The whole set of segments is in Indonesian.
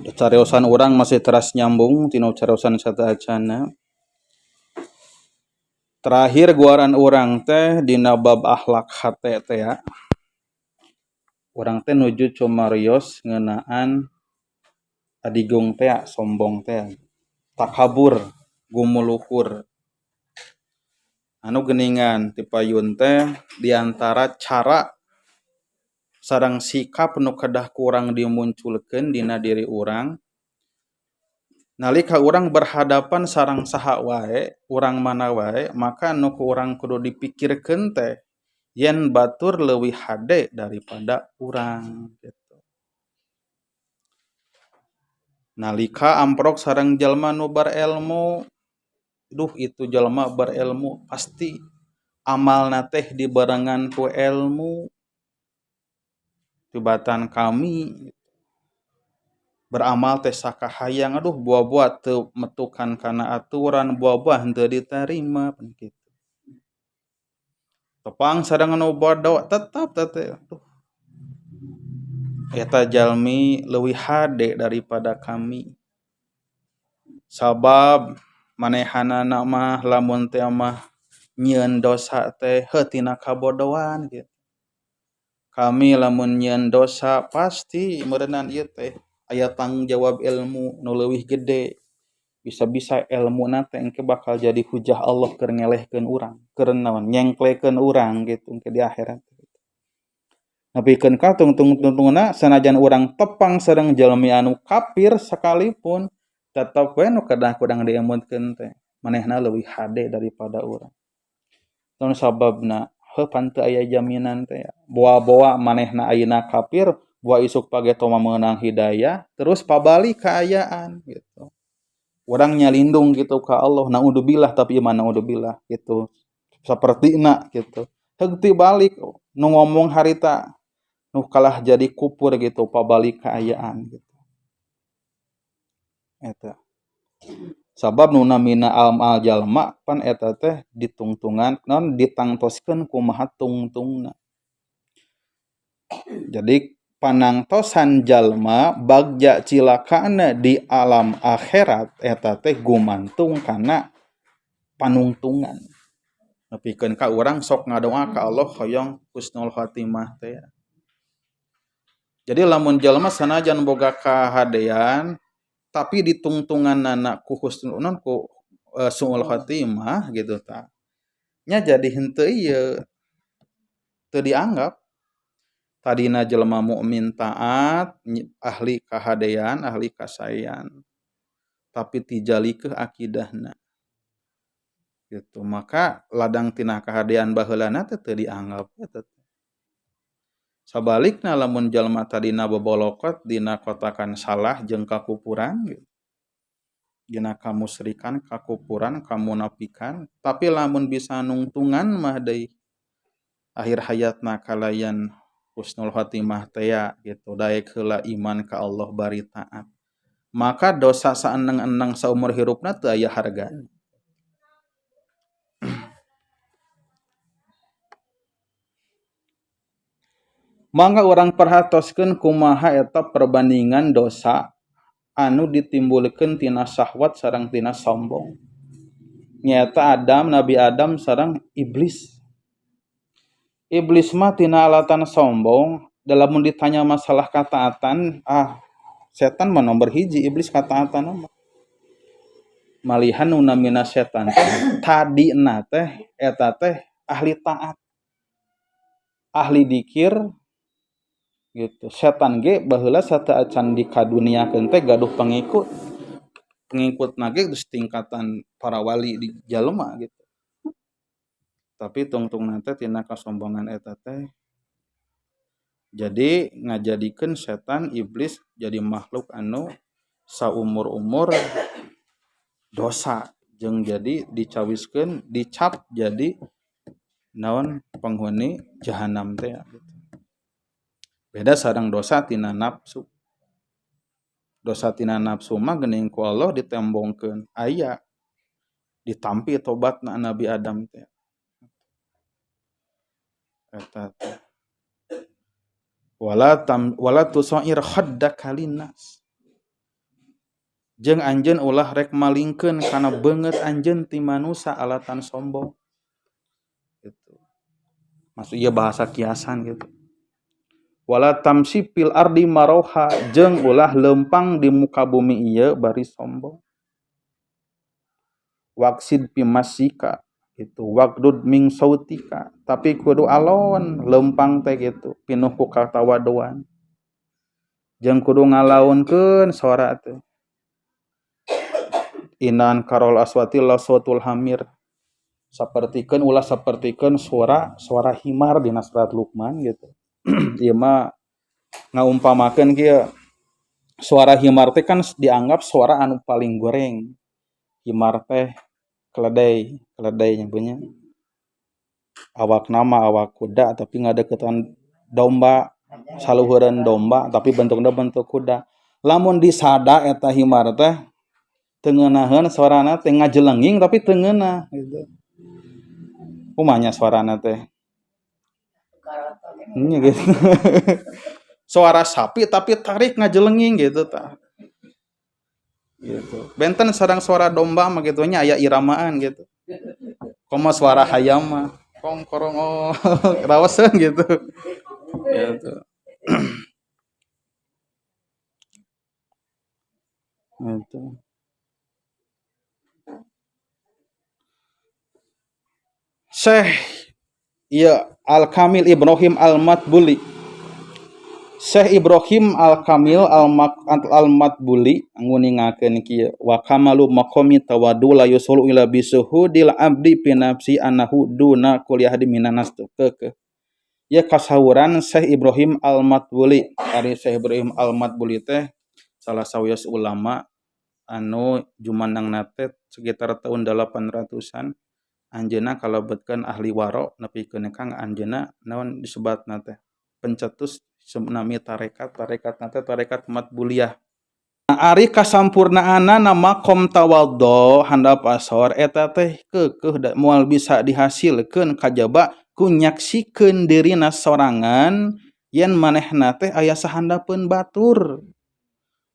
Cariosan orang masih teras nyambung tino cariosan sataacana. Terakhir guaran orang teh dina bab akhlak hate teh ya. Orang teh nuju comarios ngeunaan adigung teh sombong teh. Takabur, gumuluhur. Anu geuningan ti payun teh diantara cara sareng sikap nu kedah kurang dimunculkeun dina diri urang. Nalika urang berhadapan sareng saha wae, urang mana wae, maka nu ku urang kudu dipikirkeun teh yen batur leuwih hade daripada urang gitu. Nalika amprok sareng jalma nu berilmu, duh itu jalma berilmu pasti amalna teh dibarengan ku ilmu. Tibatan kami beramal teh sakahayang aduh buah-buah teu metukan kana aturan buah-buah henteu ditarima pan kitu. Tepang sareng anu bodo tetep teh eta jalmi leuwih hade daripada kami. Sabab manehanana mah lamun teh mah nyieun dosa teh heuh tina kabodohan gitu. Kami lamun nyieun dosa pasti meureunan ieu teh aya tanggung jawab ilmu nu leuwih gede. Bisa-bisa ilmuna teh engke bakal jadi hujah Allah keur ngelehkeun urang, keur naon nyengklekeun urang gitu engke di akhirat. Nepikeun ka tungtungna sanajan urang tepang sareng jalmi anu kafir sekalipun tetep we nu kedah kurang diemutkeun teh manehna leuwih hade daripada urang. Naon sababna? Heuh pan teu aya jaminan teh. Boa-boa manehna ayeuna kafir, boa isuk page toma meunang hidayah, terus pabalik kaayaan gitu. Urang nyalindung gitu ka Allah, naudzubillah tapi iman naudzubillah gitu. Sapertina gitu. Heug ti balik nu ngomong harita nu kalah jadi kupur gitu, pabalik kaayaan gitu. Eta. Sabab nu namina amal jalma pan eta teh ditungtungan naon ditangtoskeun kumaha tungtungna. Jadi panangtosan jalma bagja cilakana di alam akhirat eta teh gumantung kana panungtungan. Nepikeun ka urang sok ngadoa ka Allah hoyong husnul khotimah teh. Jadi lamun jalma sanajan boga kahadean tapi ditungtunganna ku husnul ku suul khotimah gitu ta. Nya jadi henteu ieu teu dianggap tadina jelema mukmin taat, ahli kahadean, ahli kasaean. Tapi tijalikeun akidahna. Gitu. Maka ladang tina kahadean baheulana teh teu dianggap eta. Sabalikna lamun jalma tadina bobolokot dina kotakan salah jeung kakupuran gitu. Dina kamusyrikan, kakupuran, kamunafikan, tapi lamun bisa nungtungan mah deui akhir hayatna kalayan husnul khotimah teh gitu daek heula iman ka Allah bari taat. Maka dosa saeneng-eneng saumur hirupna teu aya hargana. Mangga urang perhatoskeun kumaha eta perbandingan dosa anu ditimbulkeun tina syahwat sareng tina sombong. Nyaeta Nabi Adam sareng iblis. Iblis mah tina alatan sombong, lamun ditanya masalah kataatan, setan mah nomor hiji iblis kataatan mah. Malihan nu namina setan teh tadina teh eta teh ahli taat. Ahli dikir gitu. Setan ge baheula sateuacan dikaduniakeun teh gaduh pengikut. Pengikutna ge geus tingkatan para wali di jalema gitu. Tapi tungtungna teh tina kasombongan eta teh jadi ngajadikeun setan iblis jadi makhluk anu saumur-umur dosa jeung jadi dicawiskeun dicap jadi naon penghuni jahanam teh gitu. Beda sareng dosa tina nafsu. Dosa tina nafsu mah geuning ku Allah ditembongkeun aya ditampi tobatna Nabi Adam teh. Eta teh. Wala tusair khaddaka linnas. jeung anjeun ulah rek malingkeun kana beungeut anjeun ti manusa alatan sombong gitu. Maksud ieu bahasa kiasan gitu. Wala tamsi fil ardi maroha jeung ulah leumpang di muka bumi ieu bari sombong. Waksid pimasika gitu, waqdud ming sautika, tapi kudu alon leumpang teh gitu, pinuh ku katawadoan. Jeung kudu ngalaunkeun suara teh. Inan karol aswati la sautul hamir. Sapertikeun ulah sapertikeun suara himar dina surat Luqman gitu. Ieu mah ngaumpamakeun kieu. Suara himar teh kan dianggap suara anu paling goreng. Himar teh keledai nyebutnya. Awak nama awak kuda tapi ngadeukeutan domba, saluhureun domba tapi bentukna bentuk kuda. Lamun disada eta himar teh teu ngeunaheun suarana teh ngajelenging tapi teu ngeunah gitu. Kumaha suarana teh? Gitu. Suara sapi tapi tarik ngajelenging gitu tah. Gitu. Benten sareng suara domba mah gitu nya aya iramaan gitu. Komo suara hayam mah kong korong oh raweseun gitu. Gitu. Gitu. Syekh Al-Kamil Ibrahim Al-Matbuli. Syekh Ibrahim Al-Kamil Al-Matbuli nguningakeun kieu wa kamalu maqami tawaddu la yusulu ila bisuhudil abdi fi nafsi annahu duna kulli ahadin minan nas keke. Ya kasawuran Syekh Ibrahim Al-Matbuli. Ari Syekh Ibrahim Al-Matbuli teh salah sawios ulama anu jumanangna teh sekitar tahun 800-an. Anjeunna kalebetkeun ahli waro nepikeun kang anjeunna naon disebatna teh pencetus nami tarekat teh tarekat Matbuliyah. Ari kasampurnaanna nama maqam tawaddo handap asor eta teh keukeuh moal bisa dihasilkeun kajaba ku nyaksikeun dirina sorangan yen manehna teh aya sahandapeun batur.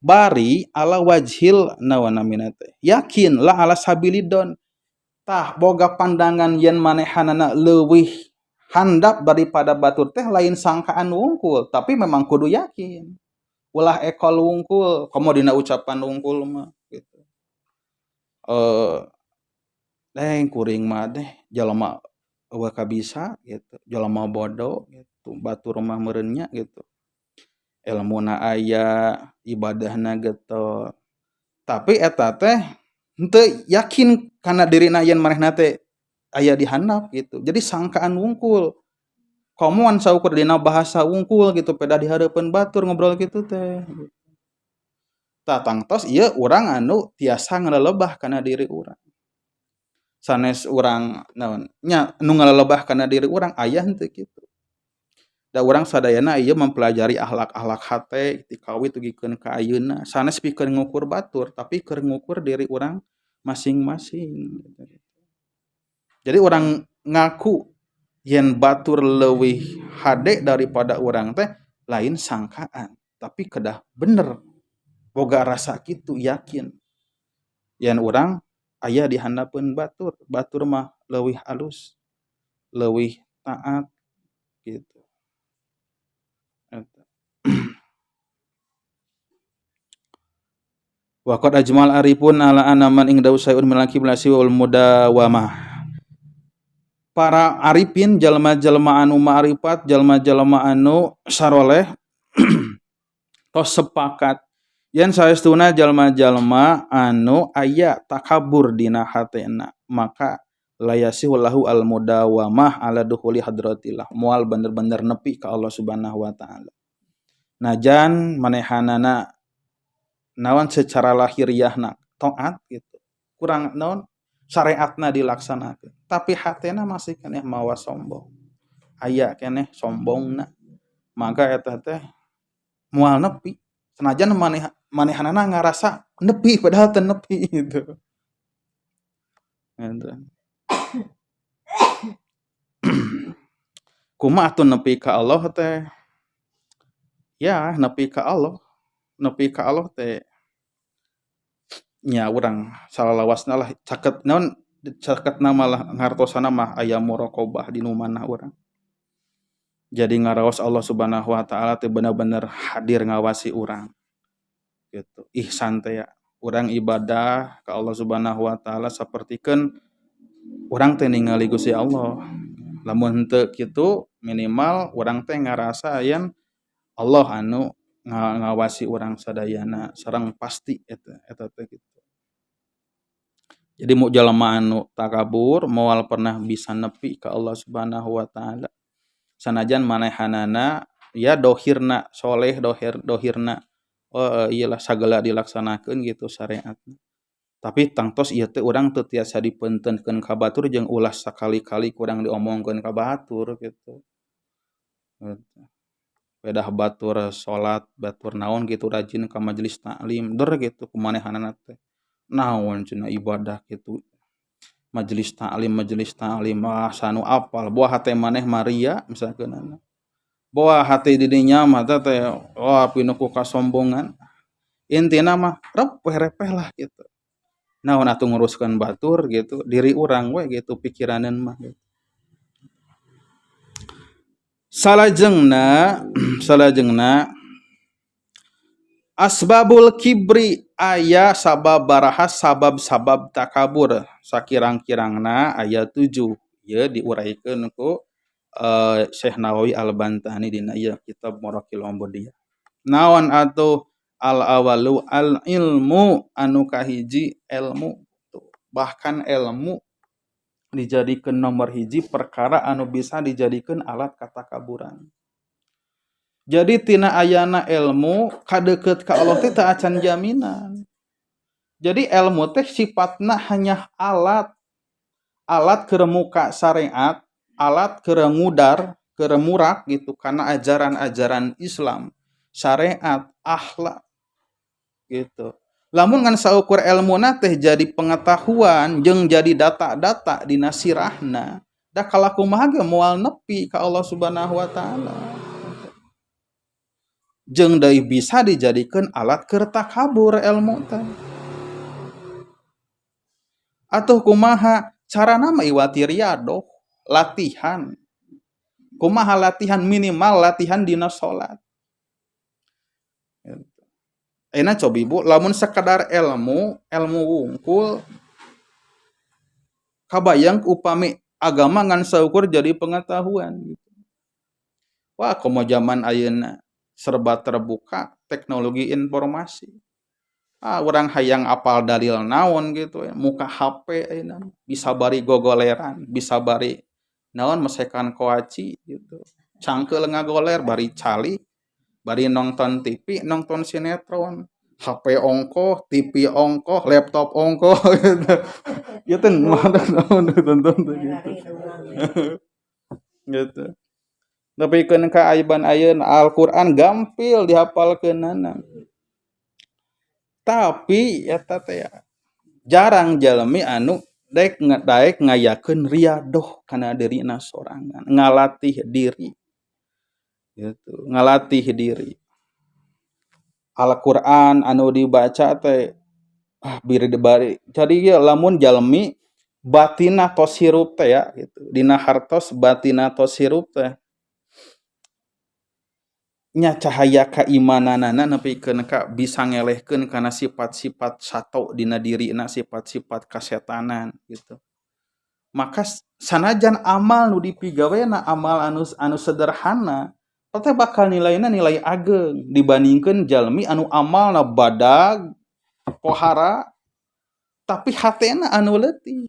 Bari ala wajhil naon namina teh yakin la ala sabilidon. Tah boga pandangan yen manehanana leuwih handap daripada batur teh lain sangkaan wungkul tapi memang kudu yakin ulah ekol wungkul komo dina ucapan wungkul mah gitu kuring mah teh jalema eueuh kabisa gitu jalema bodoh gitu batur mah meureun nya gitu ilmuna aya ibadahna getol tapi eta teh henteu yakin kana dirina yen manehna teh aya di handap gitu. Jadi sangkaan wungkul. Komoan saukur dina bahasa wungkul gitu peda di hareupeun batur ngobrol kitu teh. Tah tangtos ieu urang anu tiasa ngalelebah kana diri urang. Sanes urang naon nya nu ngalelebah kana diri urang aya henteu kitu. Da urang sadayana ieu mempelajari akhlak-akhlak hate ti kawit tugikeun ka ayeuna. Sanes pikeun ngukur batur tapi keur ngukur diri urang masing-masing. Jadi orang ngaku yen batur leuwih hade daripada urang teh lain sangkaan, tapi kedah bener boga rasa kitu yakin. Yen urang aya di handapeun batur, batur mah leuwih alus, leuwih taat gitu. Wa qad ajmal arifun ala anna man ing dausayun milaki blasi wal mudawamah. Para arifin jalma-jalma anu ma'rifat jalma-jalma anu saroleh tos sepakat yen saestuna jalma-jalma anu aya takabur dina hatena maka layasihul lahu al mudawamah ala dukhuli hadratillah moal bener-bener nepi ka Allah Subhanahu wa taala. Najan manehanana naon secara lahiriahna taat gitu. Kurang naon syariatna dilaksanakeun tapi hatena masih keneh mawa sombong aya keneh sombongna maka eta teh moal nepi senajan manehanana ngarasa nepi padahal teu nepi gitu. Kumaha atuh nepi ka Allah teh ya nepi ka Allah teh nya urang salawasna lah caket naon caketna malah ngartosana mah aya muraqabah di nu manah urang. Jadi ngaraos Allah Subhanahu wa taala teh bener-bener hadir ngawasi urang gitu. Ihsan teh ya. Urang ibadah ka Allah Subhanahu wa taala sapertikeun urang teh ningali Gusti Allah. Lamun henteu kitu minimal urang teh ngarasa yen Allah anu ngawasi urang sadayana sareng pasti eta teh gitu. Jadi mu jalema anu takabur moal pernah bisa nepi ka Allah Subhanahu wa taala. Sanajan manehanana ya dohirna soleh dohirna iyalah sagala dilaksanakeun gitu syariatna. Tapi tangtos ieu teh urang teu tiasa dipeunteunkeun ka batur jeung ulah sakali-kali kurang diomongkeun ka batur gitu. Pedah batur salat, batur naon gitu rajin ka majelis taklim, gitu kumanehanana teh. Naon cenah ibadah gitu. Majelis taklim sanu apal buah hate maneh Maria misalkeun boa hati di dinya mah teh wah pinu ku kasombongan intina mah repeh-repeh lah gitu naon atuh nguruskeun batur gitu diri urang we gitu pikiraneun mah gitu. salajengna asbabul kibri aya sabab barahas sabab-sabab takabur sakirang-kirangna aya 7 ieu diuraykeun ku Syekh Nawawi Al-Bantani dina ieu kitab Maraqil Ubudiyah. Naon atuh al awalu al ilmu anu kahiji ilmu bahkan ilmu dijadikeun nomor hiji perkara anu bisa dijadikeun alat katakaburan. Jadi tina ayana ilmu kadeukeut ka Allah teh teu acan jaminan. Jadi ilmu teh sifatna hanya alat keur muka syariat, alat keur ngudar, keur murak gitu karena ajaran-ajaran Islam, syariat, akhlak gitu. Lamun ngan saukur ilmuna teh jadi pengetahuan jeung jadi data-data dina sirahna, da kalakumaha ge moal nepi ka Allah Subhanahu wa taala. Jeung deui bisa dijadikeun alat keur takabur ilmu teh. Atuh kumaha carana mah iwati riadoh, latihan. Kumaha latihan minimal latihan dina salat. Ayeuna coba Ibu, lamun sekadar ilmu wungkul kabayang upami agama ngan saukur jadi pengetahuan gitu. Wah, komo zaman ayeuna serba terbuka, teknologi informasi. Urang hayang apal dalil naon gitu ya, muka HP ayeuna bisa bari gogoleran, bisa bari naon mesekan koaci gitu. Cangkeul ngagoler bari cali, bari nonton TV, nonton sinetron. HP ongkoh, TV ongkoh, laptop ongkoh gitu. Ieu teh mana naon tonton teh gitu. Gitu. Nepikeun ka aiban ayeuna Al-Qur'an gampil dihafalkeunana. Tapi eta teh jarang jalmi anu daek ngayakeun riadoh kana dirina sorangan, ngalatih diri. Gitu, ngalatih diri. Al-Qur'an anu dibaca teh biri dibari. Jadi ya lamun jalmi batina tos hirup teh ya gitu. Dina hartos batina tos hirup teh nya cahaya keimananana nepikeun ka bisa ngelehkeun kana sifat-sifat sato dina dirina, sifat-sifat kasetanan gitu. Maka sanajan amal nu dipigawena amal anu sederhana teh bakal nilaina nilai ageng dibandingkeun jalmi anu amalna badag pohara tapi hatena anu leutik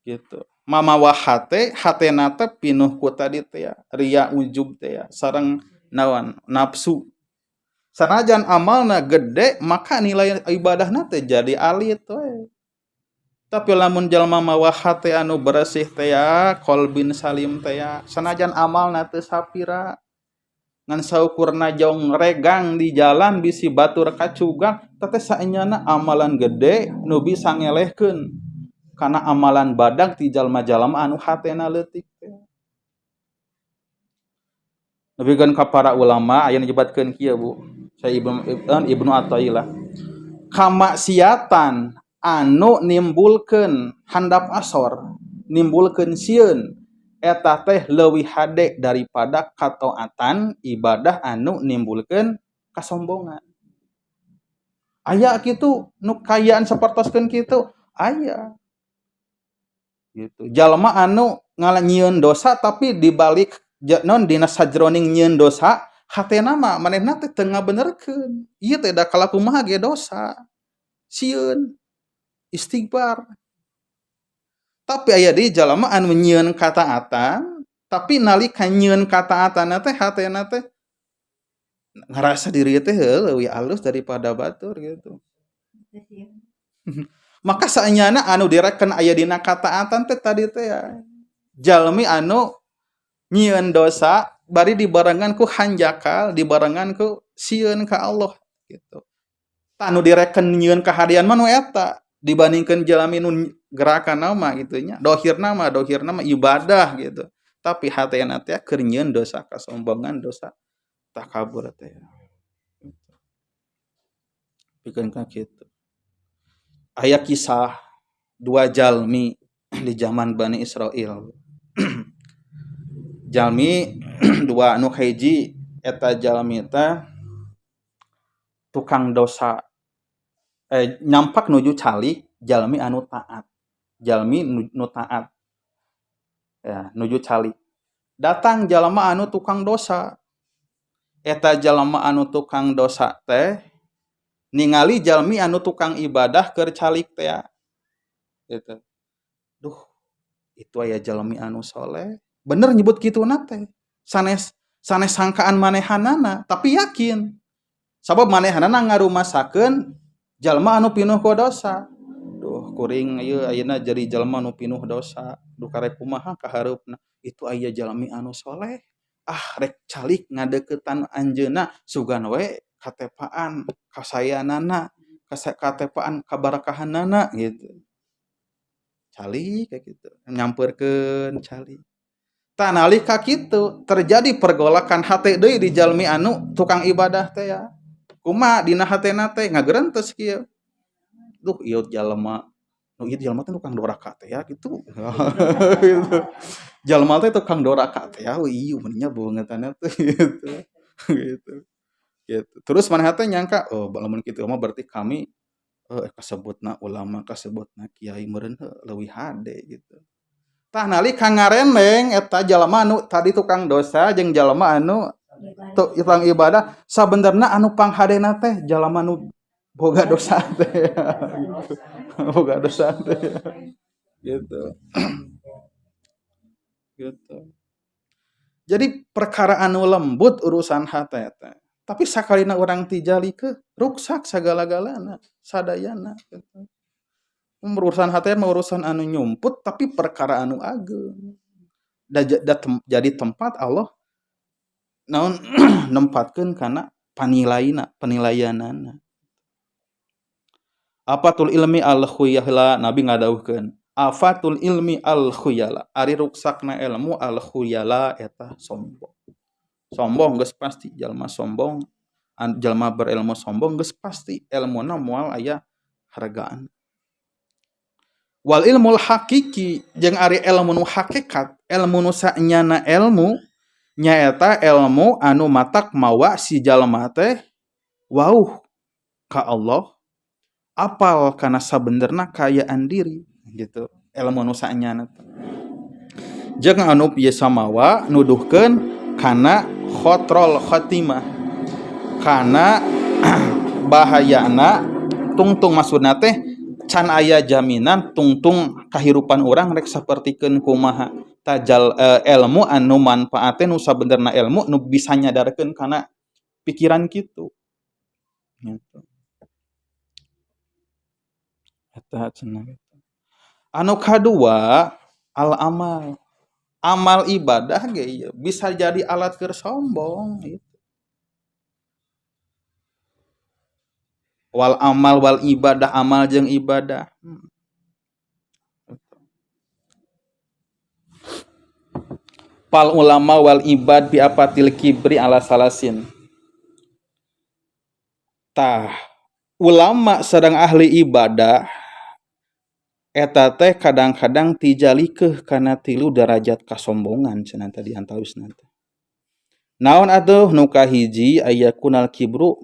gitu. Mamawa hatena teh pinuh ku tadi teh ria ujub teh sareng naon nafsu. Sanajan amalna gede maka nilai ibadahna teh jadi alit we. Tapi lamun jalma mawa hate anu bersih teh qalbin salim teh sanajan amalna teu sapira ngan saukurna jong regang di jalan bisi batur kacugak teh saenyana amalan gede nu bisa ngelehkeun kana amalan badag ti jalma-jalma anu hatena leutik teh. Nepikeun ka para ulama aya nyebatkeun kieu Bu. Saya Ibnu Athaillah. kamaksiatan anu nimbulkeun handap asor, nimbulkeun sieun eta teh leuwih hade daripada kataatan ibadah anu nimbulkeun kasombongan. Aya kitu nu kayaan sapertoskeun kitu, aya. Gitu. Jalma anu nyieun dosa tapi dibalik non dina sajroning nyieun dosa hatena mah manehna teh teu ngabenerkeun. Ieu teh da kalaku mah ge dosa. Sieun istighfar. Tapi aya deui jalma anu nyieun kataatan tapi nalika nyieun kataatanna teh hatena teh ngarasa diri teh leuwih alus daripada batur gitu. Maka saenyana anu direken aya dina kataatan teh tadi teh ya. Jalmi anu nyieun dosa bari dibarengan ku hanjakal, dibarengan ku sieun ka Allah gitu. Anu direken nyieun kahadian mah nu eta dibandingkeun jalmi nu gerakan mah gitu nya. Dohirna mah ibadah gitu. Tapi hatena teh keur nyieun dosa kasombongan, dosa takabur teh. Pikeun ka kitu. Aya kisah dua jalmi di zaman Bani Israil. Jalmi dua anu hiji eta jalmi teh tukang dosa nyampak nuju calik jalmi anu taat. Jalmi nu taat. Ya, nuju calik. Datang jalma anu tukang dosa. Eta jalma anu tukang dosa teh ningali jalmi anu tukang ibadah keur calik teh gitu. Duh, itu aya jalmi anu soleh. Bener nyebut kituna teh. Sanes sangkaan manehanana, tapi yakin. Sabab manehanana ngarumasakeun jalma anu pinuh ku dosa. Duh, kuring ieu ayeuna jadi jalma anu pinuh dosa. Duh karek kumaha ka hareupna. Itu aya jalmi anu soleh. Ah, rek calik ngadeuketan anjeunna sugan we katepaan kasayanana, katepaan kabarakahanana gitu. Calik kayak gitu. Nyampeurkeun calik. Tah nalika kitu terjadi pergolakan hate deui di jalmi anu tukang ibadah teh ya. Kumaha dina hatena teh ngageurentes kieu. Duh ieu jalma nu ieu jalma teh tukang doraka teh ya gitu. Gitu. Jalma teh tukang doraka teh ya ieu meninya beungeutana teh gitu. Gitu. Gitu. Terus maneh teh nyangka oh lamun kitu mah berarti kami kasebutna ulama, kasebutna kiai meureun leuwih hade gitu. Tah nalika ngareneng eta jalma anu tadi tukang dosa jeung jalma anu tukang ibadah sabenerna anu panghadena teh jalma anu boga dosa teh. Boga dosa teh. Gitu. Gitu. Jadi perkara anu lembut urusan hate teh. Tapi sakalina urang tijalikeun ruksak sagala-galana, sadayana gitu. Urusan hate mah urusan anu nyumput tapi perkara anu ageung. Jadi tempat Allah naon nempatkeun kana penilaianana. Afatul ilmi al khuyala Nabi ngadawuhkeun. Afatul ilmi al khuyala. Ari ruksakna ilmu al khuyala eta sombong. Sombong geus pasti jalma sombong, jalma berilmu sombong geus pasti ilmuna moal aya hargaan. Wal ilmul hakiki jeung ari ilmu nu hakikat, ilmu nu saenyana ilmu nyaeta ilmu anu matak mawa si jalma teh wauh ka Allah, apal kana sabenerna kaayaan diri gitu. Ilmu nu saenyana teh. Jeung anu biasa mawa nuduhkeun kana khotrol khotimah, kana bahayana tungtung maksudna teh can aya jaminan tungtung kahirupan urang rek sapertikeun kumaha tajal ilmu anu manfaatna nu sabenerna ilmu nu bisa nyadarkeun kana pikiran kitu gitu. Eta cenah gitu. Anu kadua al amal. Amal ibadah ge bisa jadi alat keur sombong gitu. Wal amal wal ibadah, amal jeung ibadah. Pal ulama wal ibad bi apatil kibri ala salasin. Tah ulama sedang ahli ibadah eta teh kadang-kadang tijalikeun kana 3 derajat kasombongan cenah tadi antawisna teh. Naon atuh nu kahiji ayakunal kibru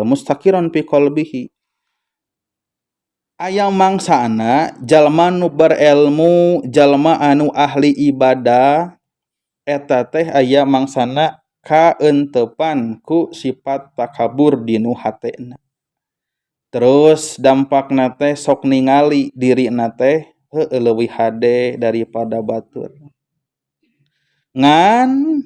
mustaqiron fi qalbihi. Aya mangsana jalma nu berilmu, jalma anu ahli ibadah eta teh aya mangsana kaentepan ku sifat takabur dinu hatena. Terus dampakna teh sok ningali dirina teh heueuh leuwih hade daripada batur. Ngan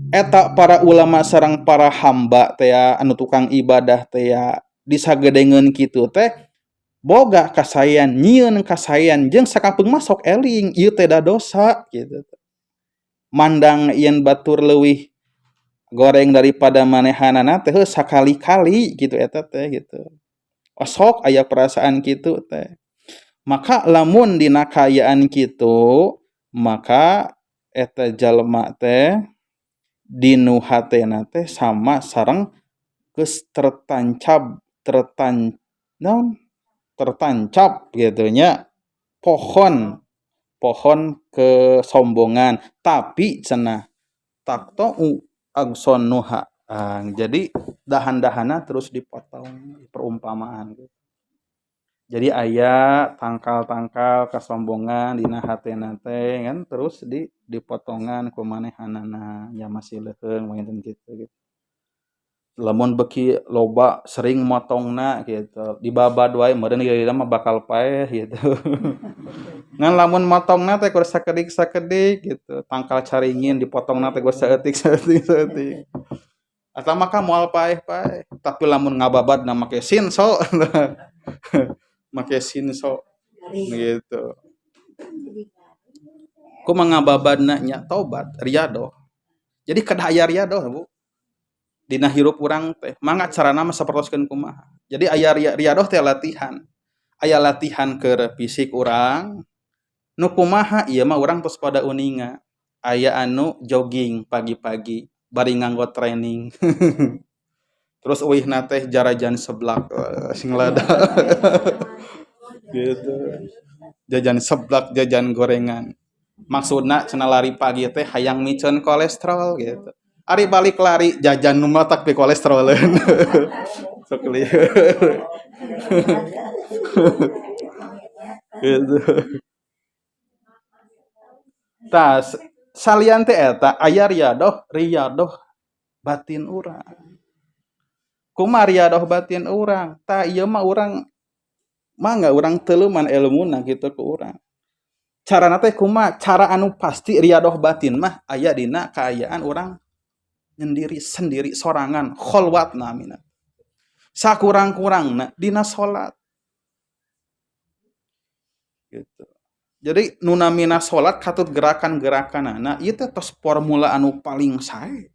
eta para ulama sareng para hamba teh anu tukang ibadah teh disagedengeun kitu teh boga kasayan nyieun kasayan jeung sakapeung mah sok eling ieu teh da dosa gitu. Mandang yen batur leuwih goreng daripada manehanana teh sakali-kali gitu eta teh gitu. Sok aya perasaan kitu teh. Maka lamun dina kaayaan kitu maka eta jalma teh dinu hatena teh sama sareng geus tertancap gitu nya pohon kesombongan tapi cenah taktau agsonuha. Jadi dahan-dahana terus dipotong perumpamaan gitu. Jadi aya tangkal-tangkal kesombongan dina hatena teh kan terus dipotongan ku manehanana nya masih leuheung mungkin gitu. Lamun beki loba sering motongna gitu dibabad wae meureun ieu mah bakal paeh gitu. Ngan lamun motongna teh kudu sakedik gitu tangkal caringin dipotongna teh kudu saeutik. Eta mah moal paeh tapi lamun ngababadna make sinso make sinso gitu. Kumaha ngababadna nya tobat riyadoh. Jadi kedah aya riyadoh Bu. Dina hirup urang teh mangga carana mah sapertoskeun kumaha. Jadi aya riyadoh teh latihan. Aya latihan keur fisik urang. Nu kumaha ieu mah urang tos pada uninga. Aya anu jogging pagi-pagi bari nganggo training. Terus eueuhna teh jarajan seblak sing lada. Gitu. Jajan seblak, jajan gorengan. Maksudna cenah lari pagi teh hayang miceun kolesterol gitu. Ari balik lari jajan nu matak pi kolesteroleun. Sok lieur. Gitu. Tah salian teh eta aya riyadoh batin urang. Kumaha riyadoh batin urang? Tah ieu mah urang mangga urang teuleuman ilmuna gitu ku urang. Carana teh kumaha? Cara anu pasti riyadoh batin mah aya dina kaayaan urang nyendiri sendiri sorangan kholwat namina. Sakurang-kurangna dina salat. Gitu. Jadi nu namina salat katut gerakan-gerakanana ieu teh tos formula anu paling sae.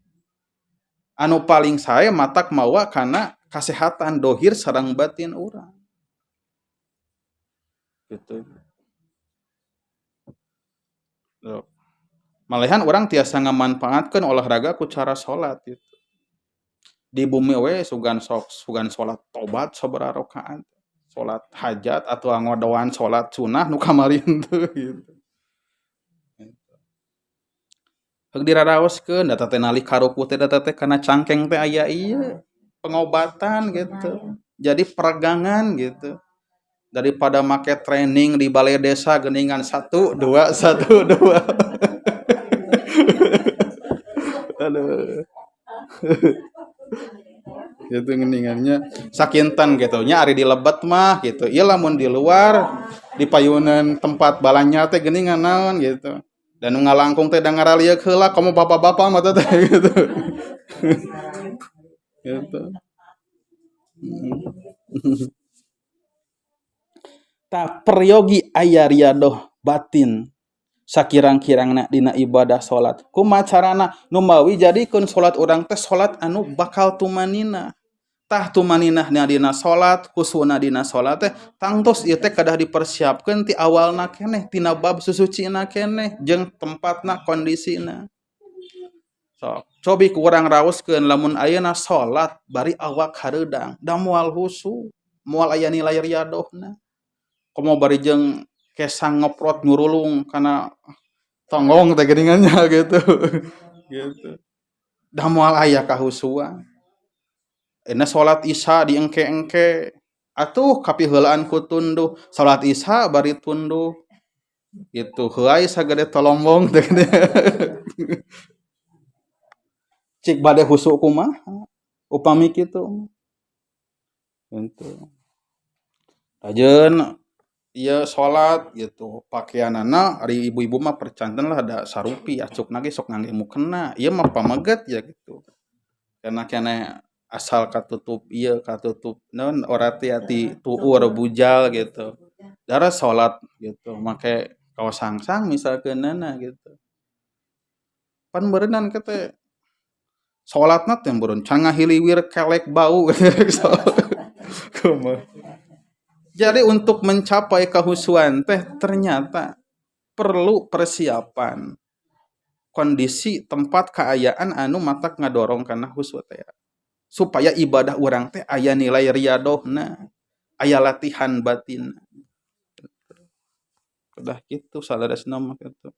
Anu paling sae matak mawa kana kasehatan dohir sareng batin urang. Gitu. Malahan orang tiasa ngamanfaatkeun olahraga ku cara salat gitu. Di bumi we sugan salat tobat sabaraha rakaat, salat hajat atau ngodoan salat sunah nu kamarin teu gitu. Heug diraraoskeun data teh nalik karuku teh data teh kana cangkeng teh aya ieu pengobatan gitu. Jadi peregangan gitu. Daripada make training di balai desa geuningan 1 2 1 2. Aduh. Gitu geuningannya sakinten gitu nya ari di lebet mah gitu. Ieu lamun di luar di payunan tempat balanya teh geuningan naon gitu. Dan nu ngalangkung teh da ngaralieukeun heula komo bapak-bapak mah teh gitu. Gitu. Ta peryogi aya riyadoh batin sakirang-kirangna dina ibadah salat. Kumaha carana? Nu mawi jadikeun salat urang teh salat anu bakal tumanina. Tah tumaninahna dina salat, khusuna dina salat teh tangtos ieu teh kedah dipersiapkeun ti awalna keneh, tina bab susucina keneh jeung tempatna, kondisina. Sok. cobi ku urang raoskeun lamun ayeuna salat bari awak hareudang da moal husu moal aya nilai riadohna komo bari jeung kesang ngoprot nyurulung kana tonggong teh geuningannya gitu gitu da moal aya kahusuan ena salat isya diengke-engke atuh kapiheulaan ku tunduh salat isya bari tunduh itu heuai sagede tolombong teh cik bade husu kumaha upami kitu gitu ajeun ieu salat gitu pakaianana ari ibu-ibu mah percanten lah ada sarupi acukna ge sok ngangge mukena ieu mah pameget ya gitu karena keneh asal katutup ieu katutup naon orati ati tuur bujal gitu dara salat gitu make kaos sangsang misalkeunana gitu pan beureunan kete salatna teh beureun can ngahiliwir kelek bau kumaha jadi untuk mencapai kehusuan teh ternyata perlu persiapan kondisi tempat keayaan anu matak ngadorong kana husyu teh supaya ibadah urang teh aya nilai riadohna aya latihan batin udah gitu salaresna mah kitu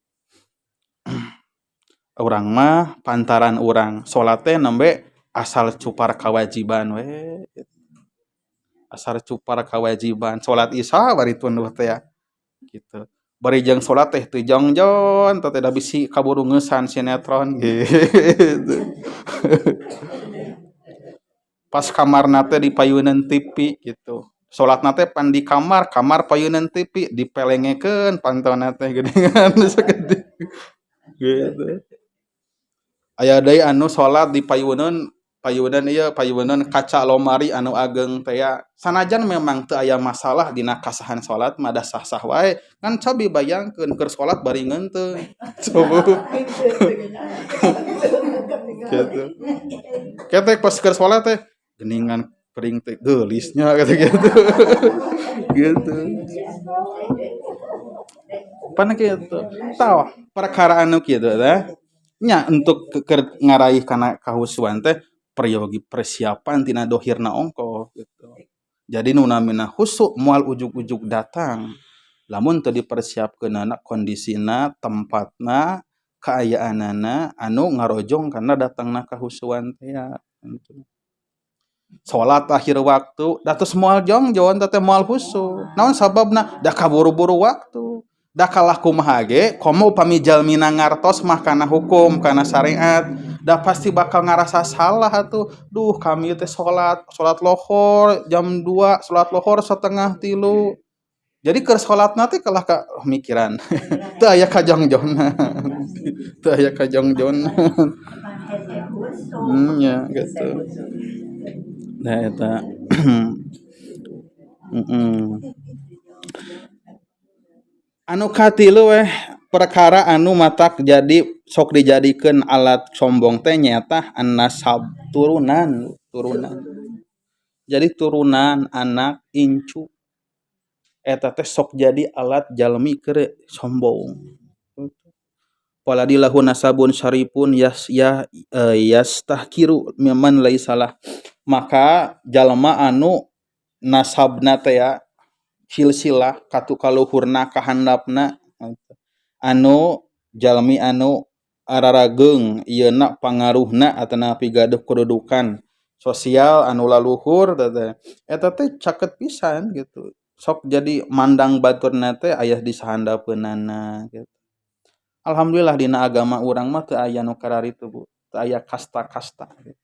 urang mah pantaran urang salat teh nembe asal cupar kewajiban we asal cupar kewajiban salat isya bari tunduh teh ya gitu bari jeung salat teh teu jongjon teh da bisi kaburu ngeusan sinetron gitu pas kamarna teh dipayeuneun TV gitu salatna teh pan di kamar payeuneun TV dipelengekeun pantona teh geuningan sagede gitu aya deui anu salat dipayeuneun payeuneun kaca lomari anu ageng teh ya sanajan memang teu aya masalah dina kasahan salat mah da sah-sah wae kan cobi bayangkeun keur salat bari ngeunteung coba gitu ketek pas keur salat teh geuningan pering teh geulisnya kata gitu gitu pan kitu tah perkara anu kitu teh nya untuk ngaraih kana kahusuan teh peryogi persiapan tina dohirna ongko gitu jadi nu namina husu moal ujug-ujug datang lamun teu dipersiapkeunana kondisina tempatna kaayaanana anu ngarojong kana datangna kahusuan teh ya gitu. Salat akhir waktu datus moal jongjon teh moal husu naon sababna da kaburu-buru waktu da kalah kumaha ge komo upami jalmina ngartos mah kana hukum kana syariat da pasti bakal ngarasa salah atuh duh kami teh salat lohor jam 2 salat lohor setengah 3 jadi keur salatna teh kalah ka mikiran teu aya kajongjonna teu aya kajongjonna nya gitu nah eta anu katilu weh perkara anu matak jadi sok dijadikeun alat sombong teh nyaeta an-nasab turunan jadi turunan anak incu eta teh sok jadi alat jalmi keur sombong waladi lahu nasabun syaripun yastahkiru mimman laisalah maka jalma anu nasabna teh ya silsilah katu kaluhurna kahandapna anu jalmi anu ararageung ieuna pangaruhna atana pigaduh kedudukan sosial anu laluhur eta teh caket pisan gitu sok jadi mandang baturna teh aya di sahandapeunana gitu alhamdulillah dina agama urang mah teu aya nu kararitu Bu teu aya kasta-kasta gitu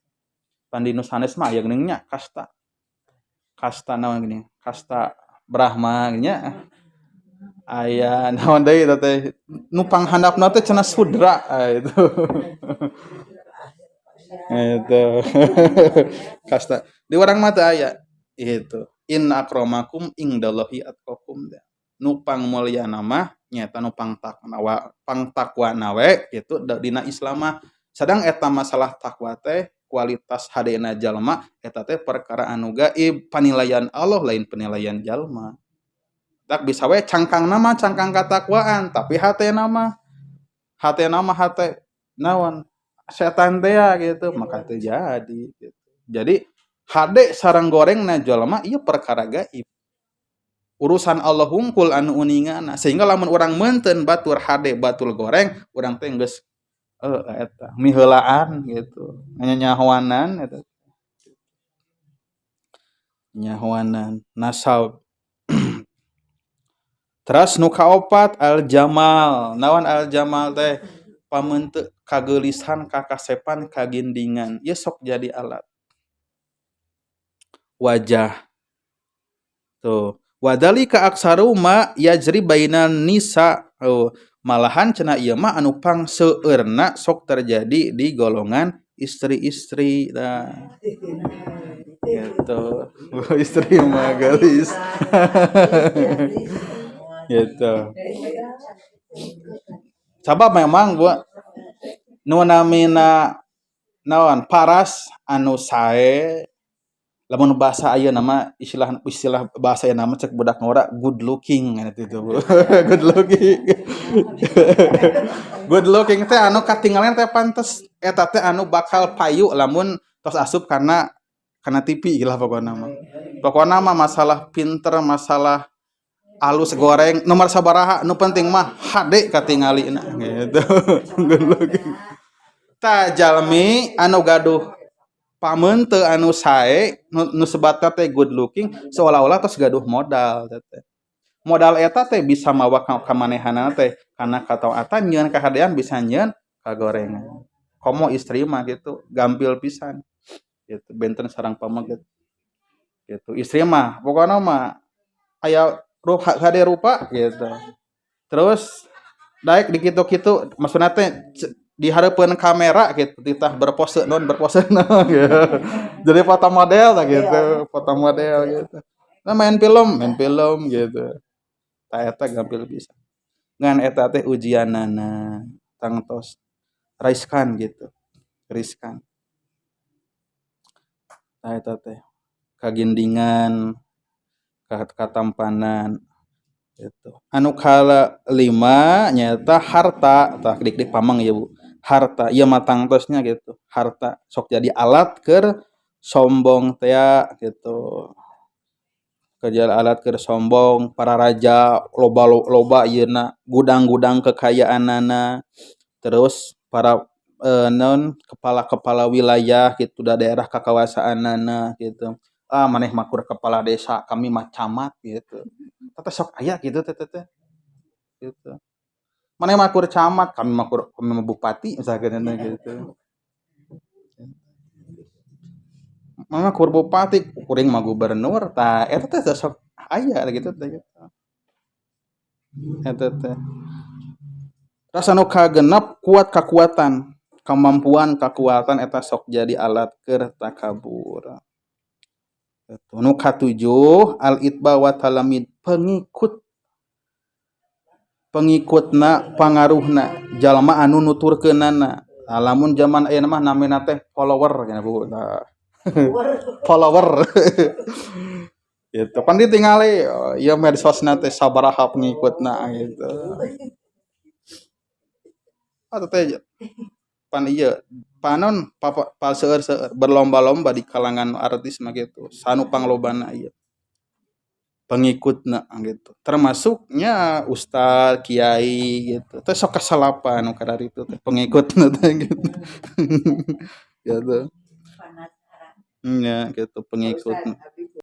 pan di nu sanes mah aya geuning nya kasta naon geuning kasta Brahma nya aya naon deui teh nu panghandapna teh cenah sudra itu itu kasta di urang mah teu aya itu inna akramakum indallahi atqakum nu pangmulyana mah nyaeta nu pangtakwana we kitu dina Islam mah sadang eta masalah takwa teh kualitas hadena jalma eta teh perkara anu gaib panilaian Allah lain penilaian jalma tak bisa we cangkangna mah cangkang katakwaan tapi hatena mah hate naon setan teh gitu maka terjadi gitu. Jadi hade sareng gorengna jalma ieu perkara gaib. Urusan Allah hungkul anu uningana sehingga lamun urang meunteun batur hade batul goreng urang teh geus eta miheulaan gitu. Nyanyahoanan eta nyahoanan nasab. Terus nu kaopat al jamal. Naon al jamal teh? Pameun teu kageulisan, kakasepan, kagindingan. Ieu sok jadi alat. Wajah. Tuh. Wadalika aksaru ma yajri bainan nisa. Oh, malahan cenah ieu mah anu pangseueurna sok terjadi di golongan istri-istri. Nah, gitu. Istri mah gelis. Gitu. Sabab memang gua nu namina naon paras anu sae lamun bahasa ayeuna mah istilah bahasa ayeuna mah cek budak ngora good looking eta itu. Good looking. Good looking teh anu katinggalan teh pantes eta teh anu bakal payu lamun tos asup kana TV lah pokona mah. Pokona mah masalah pinter, masalah alus goreng nomor sabaraha nu penting mah HD katingalina gitu. Good looking. Ta jalmi anu gaduh pameun teu anu sae nu sebatna teh good looking seolah-olah tos gaduh modal teh. Modal eta teh bisa mawa ka manehanana teh kana kataatan nyieun kahadean bisa nyieun kagorengan. Komo istri mah gitu gampil pisan. Gitu benten sareng pameget. Gitu. Istri mah pokona mah aya hade rupa gitu. Terus daek di kitu-kitu maksudna teh di hareupeun kamera gitu titah berpose non gitu. Jadi foto model lah gitu, foto model gitu. Nah main film gitu. Ta eta gampil bisa. Ngan eta teh ujianana tangtos riskan gitu. Riskan. Ta eta teh kagindingan, katampanan gitu. Anu kala 5 nyata harta, tah dik pamang ya Bu. Harta, ieu mah tangtosnya gitu. Harta sok jadi alat keur sombong teh gitu. Kerja alat keur sombong, para raja loba ieuna gudang-gudang kekayaanana. Terus para non kepala-kepala wilayah gitu da daerah kakawasaanana gitu. Maneh makur kepala desa, kami mah camat gitu. Tata sok aya gitu teh gitu. Maneh makur camat, kami mah bupati misalkan gitu. Mana kur bupati, kuring mah gubernur, tah eta teh sok aya gitu teh gitu. Eta teh. Rasa nu kagenep kuat kekuatan, kemampuan kekuatan eta sok jadi alat keur takabur. Nu katujuh al-itba wa talamid pengikutna pangaruhna jalma anu nuturkeunana. Lamun zaman ayeuna mah namina teh follower cenah Bu. Follower. Gitu. Pan ditingali ieu medsosna teh sabaraha pengikutna gitu. Atuh teh pan ieu panon seueur berlomba-lomba di kalangan artis mah gitu. Sanu panglobana ieu. Pengikutna gitu. Termasuknya ustaz, kiai gitu. Teh sok kasalapan nu kadaritu teh pengikutna teh gitu. Gitu. Nya gitu pengikutna.